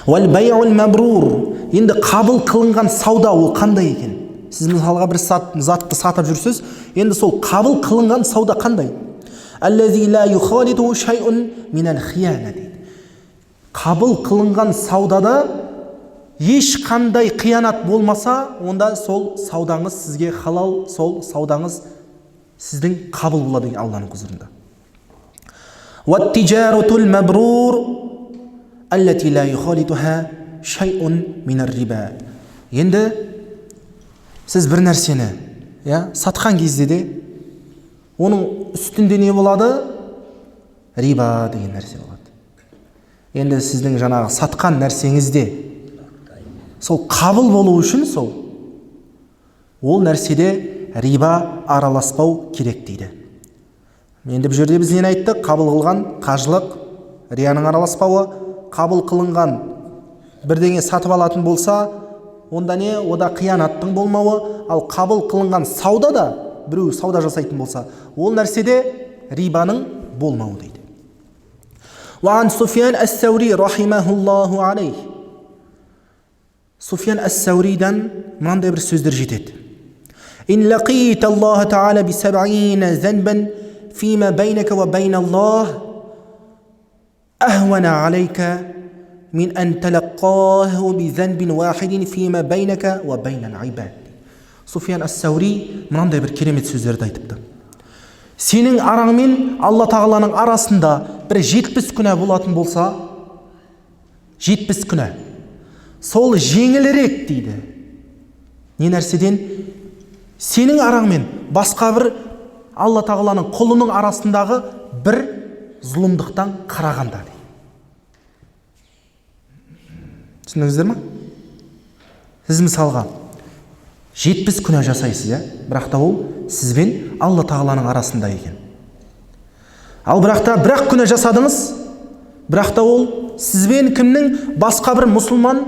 Уал бай'ул мабрур. Енді қабыл қылынған сауда ол қандай екен? Сіз мысалға бір затты сатып жүрсіз, енді сол қабыл қылынған сауда қандай? Аллази ла юхалиту шай'ун минал хияна дейді. Қабыл қылынған саудада ешқандай қиянат болмаса, онда сол саудаңыз сізге халал, сол саудаңыз сіздің қабыл болады деген Алланың құзырында. Уат-тижаратул мабрур аллати ла юхалитуха шай'ун минар риба. Енді сіз бір нәрсені сатқан кезде де оның үстінде не болады? Риба деген нәрсе болады. Енді сіздің жаңағы сатқан нәрсеңізде сол қабыл болу үшін ол нәрседе риба араласпау керек дейді. Енді бұл жерде біз нені айттық? Қабыл қылған қажылық, рияның араласпауы, қабыл қылынған бірдеңе сатып алатын болса, онда не? Ода қиянаттың болмауы, ал қабыл қылынған саудада, біреу сауда жасайтын болса, ол нәрседе рибаның болмауы дейді. Уан Суфиян ас-Саури рахимахуллаху алейх. Суфиян ас-Сауриден мынандай бір сөздер жетеді. Ин лақит Аллаха та'ала би 70 занбан фима байнака ва байна Аллах ахвана алейка мин ан талаққаху би занбин вахидин фима байнака ва байна ал-ибад. Суфиян ас-Саури мынандай бір керемет сөздерді айтыпты. Сенің араң мен Алла тағаланың арасында бір 70 күнә болатын болса, 70 күнә. Сол жеңілірек дейді. Не нәрседен? Сенің араң мен басқа бір Алла тағаланың құлының арасындағы бір зұлымдықтан қарағанда дейді. Түсіндіңіздер ме? Сіз мысалға 70 күнә жасайсыз, бірақ та ол сізбен Алла тағаланың арасында екен. Ал бірақ та бір күнә жасадыңыз, бірақ та ол сізбен кімнің? Басқа бір мұсылман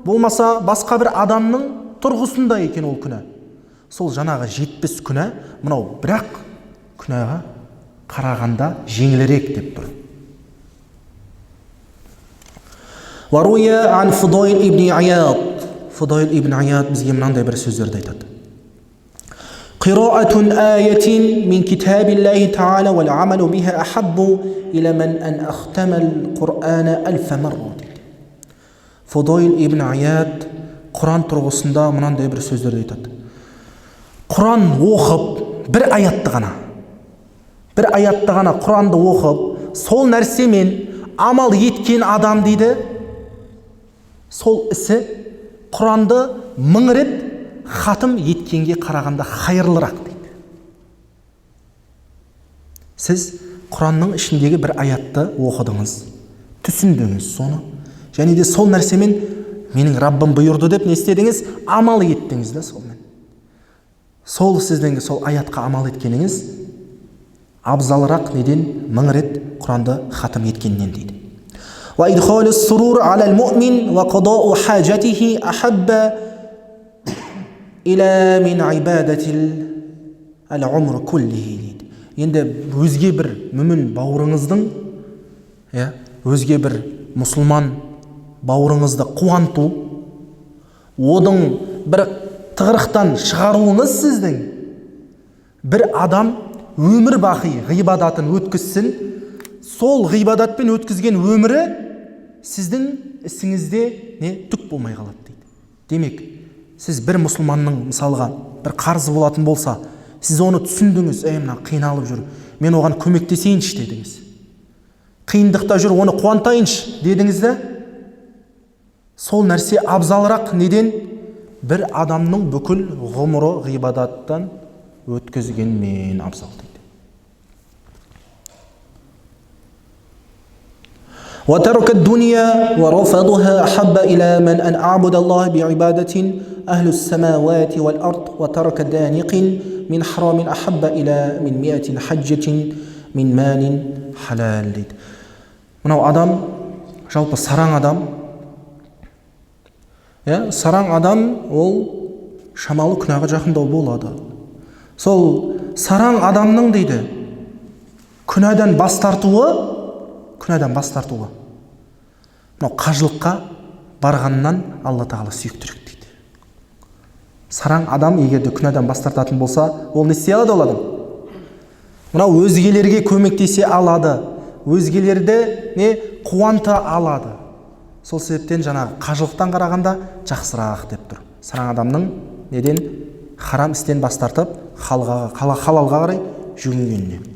болмаса басқа бір адамның тұрғысында екен ол күнә. Сол жаңағы 70 күнә мынау бірақ күнәға қарағанда жеңілірек деп тұр. Варуя ан Фудайл ибн Ияд. Фудайл ибн Ияд бізге мынандай бір сөздерді айтады. Қираатун аятин мин китабиллахи та'ала вал амалу биха ахаббу иля ман ан ахтамал Құр'ана 1000 марра. Фудайл ибн Ияд Құран тұрғысында мынандай бір сөздерді айтады. Құран оқып, бір аятты ғана Құранды оқып, сол нәрсемен амал еткен адам дейді, сол ісі Құранды 1000 рет хатым еткенге қарағанда хайырлырақ дейді. Сіз Құранның ішіндегі бір аятты оқыдыңыз, түсіндіңіз соны, және де сол нәрсемен менің Раббым бұйырды деп не істедіңіз? Амал еттіңіз да солмен. Сол сіздің сол аятқа амал еткеніңіз абзалырақ неден? 1000 рет Құранды хатым еткеннен дейді. Ва идхалус сурур алал муъмин ва қадау хажатихи ахабба иля мин ибадатил ал-умр куллихи дейді. Енді өзге бір мүмін бауырыңыздың, өзге бір мұсылман бауырыңызды қуанту, одың бір тығырықтан шығаруыңыз сіздің бір адам өмір бақи ғибадатын өткізсін, сол ғибадатпен өткізген өмірі сіздің ісіңізде түк болмай қалады дейді. Демек, сіз бір мұсылманның мысалға бір қарызы болатын болса, сіз оны түсіндіңіз, мына қиналып жүр, мен оған көмектесейінші дедіңіз. Қиындықта жүр, оны қуантайыншы дедіңіз де, сол нәрсе абзалырақ неден? Бір адамның бүкіл ғұмыры ғибадаттан өткізгенмен абзал дейді. وترك الدنيا ورفضها أحب إلى من أن أعبد الله بعبادة أهل السماوات والأرض وترك دانق من حرام أحب إلى من 100 حجة من مال حلال дейді. Мынау адам, жалпы сараң адам, сараң адам ол шамалы күнәға жақындау болады. Сол сараң адамның дейді күнәдан бас тартуы, мынау қажылыққа барғаннан Алла тағала сүйіктірек дейді. Сараң адам егерде күнәдан бас тартатын болса, ол не істей алады ол адам? Мынау өзгелерге көмектесе алады, өзгелерді қуанта алады. Сол себептен жаңағы қажылықтан қарағанда жақсырақ деп тұр. Сараң адамның неден? Харам істен бас тартып, халалға қарай жүгінгеніне.